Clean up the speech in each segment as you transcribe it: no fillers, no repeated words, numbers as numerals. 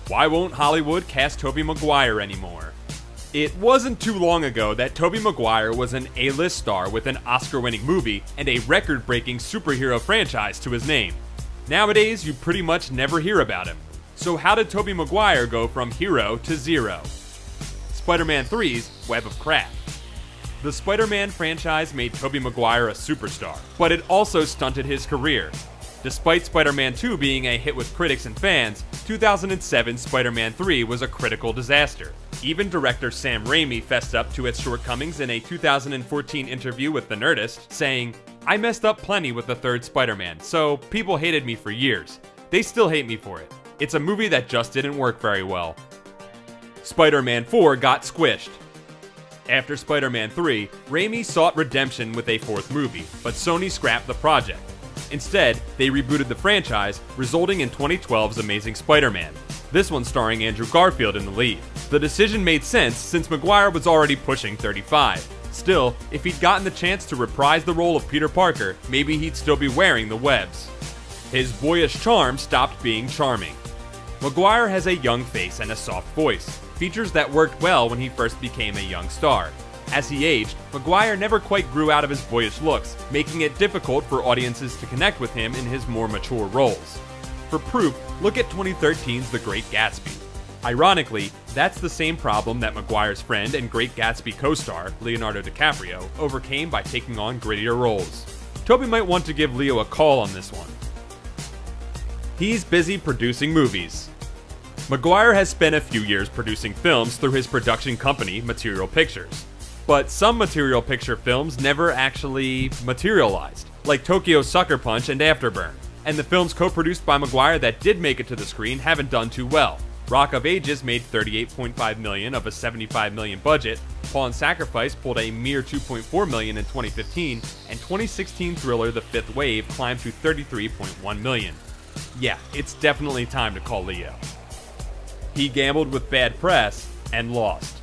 Why won't Hollywood cast Tobey Maguire anymore? It wasn't too long ago that Tobey Maguire was an A-list star with an Oscar-winning movie and a record-breaking superhero franchise to his name. Nowadays, you pretty much never hear about him. So how did Tobey Maguire go from hero to zero? Spider-Man 3's Web of Crap. The Spider-Man franchise made Tobey Maguire a superstar, but it also stunted his career. Despite Spider-Man 2 being a hit with critics and fans, 2007 Spider-Man 3 was a critical disaster. Even director Sam Raimi fessed up to its shortcomings in a 2014 interview with The Nerdist, saying, "I messed up plenty with the third Spider-Man, so people hated me for years. They still hate me for it. It's a movie that just didn't work very well." Spider-Man 4 got squished. After Spider-Man 3, Raimi sought redemption with a fourth movie, but Sony scrapped the project. Instead, they rebooted the franchise, resulting in 2012's Amazing Spider-Man, this one starring Andrew Garfield in the lead. The decision made sense since Maguire was already pushing 35. Still, if he'd gotten the chance to reprise the role of Peter Parker, maybe he'd still be wearing the webs. His boyish charm stopped being charming. Maguire has a young face and a soft voice, features that worked well when he first became a young star. As he aged, Maguire never quite grew out of his boyish looks, making it difficult for audiences to connect with him in his more mature roles. For proof, look at 2013's The Great Gatsby. Ironically, that's the same problem that Maguire's friend and Great Gatsby co-star, Leonardo DiCaprio, overcame by taking on grittier roles. Tobey might want to give Leo a call on this one. He's busy producing movies. Maguire has spent a few years producing films through his production company, Material Pictures. But some Material Picture films never actually materialized, like Tokyo Sucker Punch and Afterburn. And the films co-produced by Maguire that did make it to the screen haven't done too well. Rock of Ages made $38.5 million of a $75 million budget, Pawn Sacrifice pulled a mere $2.4 million in 2015, and 2016 thriller The Fifth Wave climbed to $33.1 million. Yeah, it's definitely time to call Leo. He gambled with bad press and lost.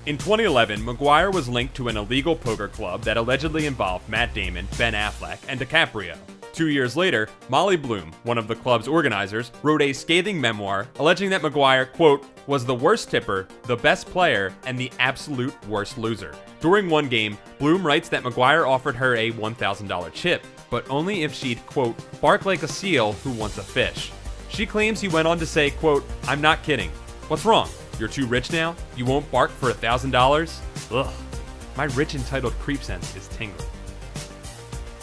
In 2011, Maguire was linked to an illegal poker club that allegedly involved Matt Damon, Ben Affleck, and DiCaprio. 2 years later, Molly Bloom, one of the club's organizers, wrote a scathing memoir alleging that Maguire, quote, was the worst tipper, the best player, and the absolute worst loser. During one game, Bloom writes that Maguire offered her a $1,000 chip, but only if she'd, quote, bark like a seal who wants a fish. She claims he went on to say, quote, I'm not kidding. What's wrong? You're too rich now? You won't bark for $1,000? Ugh. My rich entitled creep sense is tingling.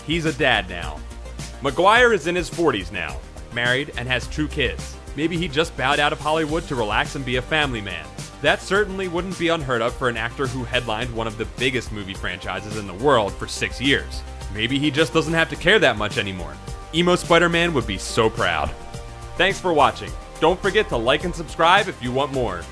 He's a dad now. Maguire is in his 40s now, married and has 2 kids. Maybe he just bowed out of Hollywood to relax and be a family man. That certainly wouldn't be unheard of for an actor who headlined one of the biggest movie franchises in the world for 6 years. Maybe he just doesn't have to care that much anymore. Emo Spider-Man would be so proud. Thanks for watching. Don't forget to like and subscribe if you want more.